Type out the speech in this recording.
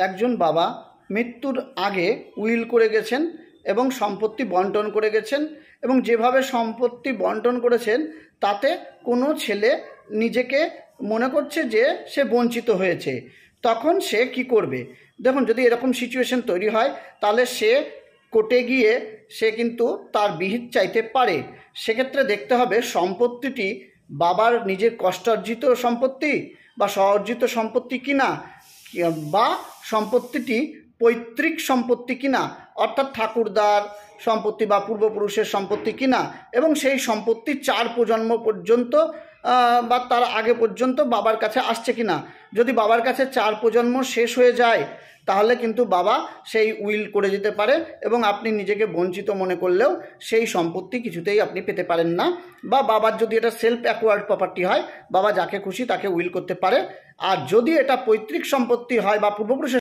একজন বাবা মৃত্যুর আগে উইল করে গেছেন এবং সম্পত্তি বন্টন করে গেছেন, এবং যেভাবে সম্পত্তি বন্টন করেছেন তাতে কোনো ছেলে নিজেকে মনে করছে যে সে বঞ্চিত হয়েছে, তখন সে কি করবে? দেখুন, যদি এরকম সিচুয়েশন তৈরি হয় তাহলে সে কোর্টে গিয়ে সে কিন্তু তার বিহিত চাইতে পারে। সেক্ষেত্রে দেখতে হবে সম্পত্তিটি বাবার নিজের কষ্টার্জিত সম্পত্তি বা স্ব-অর্জিত সম্পত্তি কিনা, বা সম্পত্তিটি পৈতৃক সম্পত্তি কিনা, অর্থাৎ ঠাকুরদার সম্পত্তি বা পূর্বপুরুষের সম্পত্তি কিনা, এবং সেই সম্পত্তি 4 প্রজন্ম পর্যন্ত বা তার আগে পর্যন্ত বাবার কাছে আসছে কিনা। যদি বাবার কাছে 4 প্রজন্ম শেষ হয়ে যায় তাহলে কিন্তু বাবা সেই উইল করে দিতে পারে, এবং আপনি নিজেকে বঞ্চিত মনে করলেও সেই সম্পত্তি কিছুতেই আপনি পেতে পারেন না। বা বাবার যদি এটা সেলফ অ্যাকোয়ার্ড প্রপার্টি হয়, বাবা যাকে খুশি তাকে উইল করতে পারে। আর যদি এটা পৈতৃক সম্পত্তি হয় বা পূর্বপুরুষের